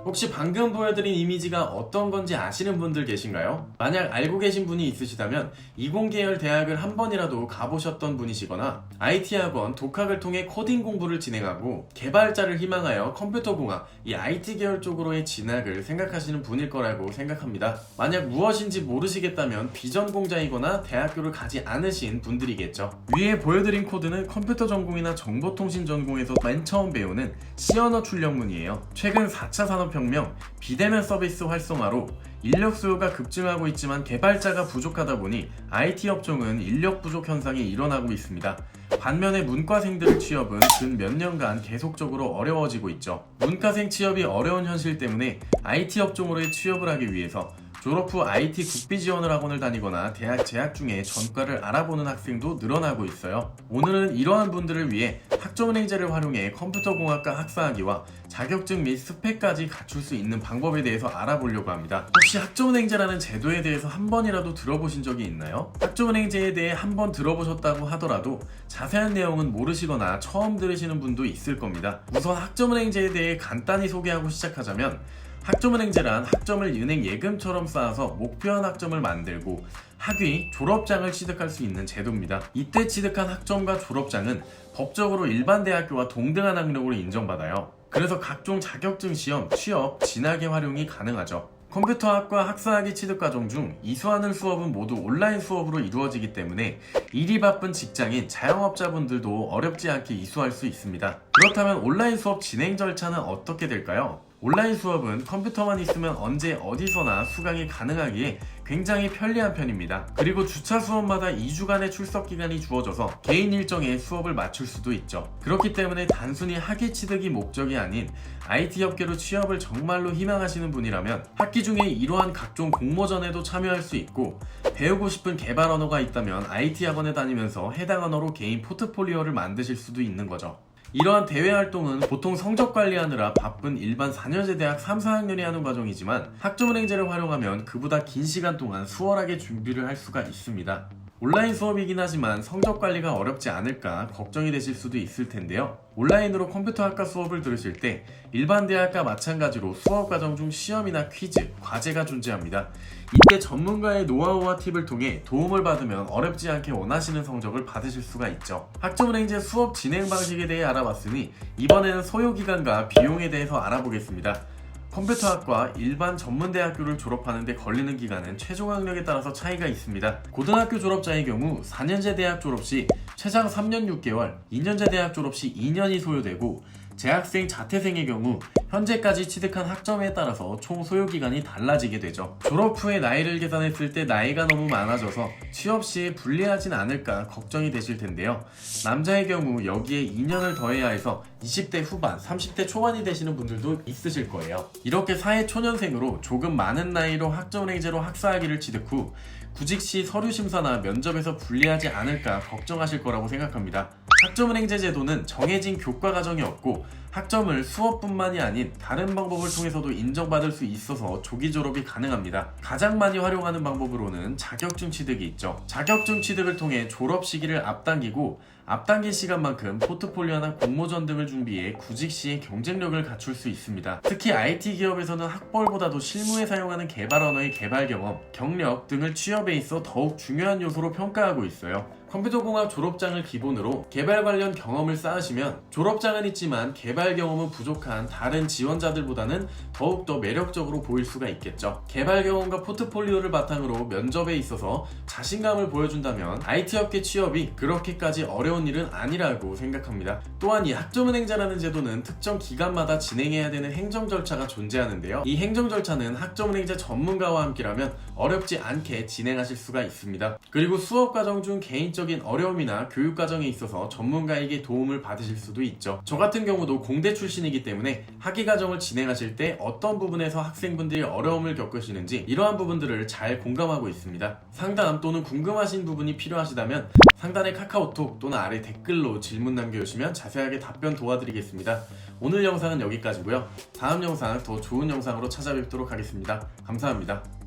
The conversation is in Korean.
혹시 방금 보여드린 이미지가 어떤 건지 아시는 분들 계신가요? 만약 알고 계신 분이 있으시다면 이공계열 대학을 한 번이라도 가보셨던 분이시거나 IT 학원 독학을 통해 코딩 공부를 진행하고 개발자를 희망하여 컴퓨터공학, 이 IT 계열 쪽으로의 진학을 생각하시는 분일 거라고 생각합니다. 만약 무엇인지 모르시겠다면 비전공자이거나 대학교를 가지 않으신 분들이겠죠. 위에 보여드린 코드는 컴퓨터 전공이나 정보통신 전공에서 맨 처음 배우는 C언어 출력문이에요. 최근 4차 산업혁명 비대면 서비스 활성화로 인력 수요가 급증하고 있지만 개발자가 부족하다 보니 IT 업종은 인력 부족 현상이 일어나고 있습니다. 반면에 문과생들의 취업은 근 몇 년간 계속적으로 어려워지고 있죠. 문과생 취업이 어려운 현실 때문에 IT 업종으로의 취업을 하기 위해서 졸업 후 IT 국비 지원을 학원을 다니거나 대학 재학 중에 전과를 알아보는 학생도 늘어나고 있어요. 오늘은 이러한 분들을 위해 학점은행제를 활용해 컴퓨터공학과 학사학위와 자격증 및 스펙까지 갖출 수 있는 방법에 대해서 알아보려고 합니다. 혹시 학점은행제라는 제도에 대해서 한 번이라도 들어보신 적이 있나요? 학점은행제에 대해 한 번 들어보셨다고 하더라도 자세한 내용은 모르시거나 처음 들으시는 분도 있을 겁니다. 우선 학점은행제에 대해 간단히 소개하고 시작하자면 학점은행제란 학점을 은행 예금처럼 쌓아서 목표한 학점을 만들고 학위, 졸업장을 취득할 수 있는 제도입니다. 이때 취득한 학점과 졸업장은 법적으로 일반 대학교와 동등한 학력으로 인정받아요. 그래서 각종 자격증 시험, 취업, 진학의 활용이 가능하죠. 컴퓨터학과 학사학위 취득과정 중 이수하는 수업은 모두 온라인 수업으로 이루어지기 때문에 일이 바쁜 직장인, 자영업자분들도 어렵지 않게 이수할 수 있습니다. 그렇다면 온라인 수업 진행 절차는 어떻게 될까요? 온라인 수업은 컴퓨터만 있으면 언제 어디서나 수강이 가능하기에 굉장히 편리한 편입니다. 그리고 주차 수업마다 2주간의 출석 기간이 주어져서 개인 일정에 수업을 맞출 수도 있죠. 그렇기 때문에 단순히 학위 취득이 목적이 아닌 IT 업계로 취업을 정말로 희망하시는 분이라면 학기 중에 이러한 각종 공모전에도 참여할 수 있고, 배우고 싶은 개발 언어가 있다면 IT 학원에 다니면서 해당 언어로 개인 포트폴리오를 만드실 수도 있는 거죠. 이러한 대외 활동은 보통 성적 관리하느라 바쁜 일반 4년제 대학 3, 4학년이 하는 과정이지만 학점은행제를 활용하면 그보다 긴 시간 동안 수월하게 준비를 할 수가 있습니다. 온라인 수업이긴 하지만 성적 관리가 어렵지 않을까 걱정이 되실 수도 있을 텐데요. 온라인으로 컴퓨터학과 수업을 들으실 때 일반 대학과 마찬가지로 수업 과정 중 시험이나 퀴즈, 과제가 존재합니다. 이때 전문가의 노하우와 팁을 통해 도움을 받으면 어렵지 않게 원하시는 성적을 받으실 수가 있죠. 학점은행제 수업 진행 방식에 대해 알아봤으니 이번에는 소요기간과 비용에 대해서 알아보겠습니다. 컴퓨터학과 일반 전문대학교를 졸업하는 데 걸리는 기간은 최종 학력에 따라서 차이가 있습니다. 고등학교 졸업자의 경우 4년제 대학 졸업 시 최장 3년 6개월, 2년제 대학 졸업 시 2년이 소요되고, 재학생, 자퇴생의 경우 현재까지 취득한 학점에 따라서 총 소요기간이 달라지게 되죠. 졸업 후에 나이를 계산했을 때 나이가 너무 많아져서 취업 시에 불리하진 않을까 걱정이 되실 텐데요. 남자의 경우 여기에 2년을 더해야 해서 20대 후반, 30대 초반이 되시는 분들도 있으실 거예요. 이렇게 사회초년생으로 조금 많은 나이로 학점은행제로 학사학위를 취득 후 구직 시 서류 심사나 면접에서 불리하지 않을까 걱정하실 거라고 생각합니다. 학점은행제 제도는 정해진 교과 과정이 없고 학점을 수업뿐만이 아닌 다른 방법을 통해서도 인정받을 수 있어서 조기 졸업이 가능합니다. 가장 많이 활용하는 방법으로는 자격증 취득이 있죠. 자격증 취득을 통해 졸업 시기를 앞당기고 앞당긴 시간만큼 포트폴리오나 공모전 등을 준비해 구직 시에 경쟁력을 갖출 수 있습니다. 특히 IT 기업에서는 학벌보다도 실무에 사용하는 개발 언어의 개발 경험, 경력 등을 취업에 있어 더욱 중요한 요소로 평가하고 있어요. 컴퓨터공학 졸업장을 기본으로 개발 관련 경험을 쌓으시면 졸업장은 있지만 개발 경험은 부족한 다른 지원자들보다는 더욱더 매력적으로 보일 수가 있겠죠. 개발 경험과 포트폴리오를 바탕으로 면접에 있어서 자신감을 보여준다면 IT 업계 취업이 그렇게까지 어려운 일은 아니라고 생각합니다. 또한 이 학점은행제라는 제도는 특정 기간마다 진행해야 되는 행정 절차가 존재하는데요. 이 행정 절차는 학점은행제 전문가와 함께라면 어렵지 않게 진행하실 수가 있습니다. 그리고 수업 과정 중 개인적인 어려움이나 교육 과정에 있어서 전문가에게 도움을 받으실 수도 있죠. 저 같은 경우도 공대 출신이기 때문에 학위 과정을 진행하실 때 어떤 부분에서 학생분들이 어려움을 겪으시는지 이러한 부분들을 잘 공감하고 있습니다. 상담 또는 궁금하신 부분이 필요하시다면 상단의 카카오톡 또는 아래 댓글로 질문 남겨주시면 자세하게 답변 도와드리겠습니다. 오늘 영상은 여기까지고요. 다음 영상 더 좋은 영상으로 찾아뵙도록 하겠습니다. 감사합니다.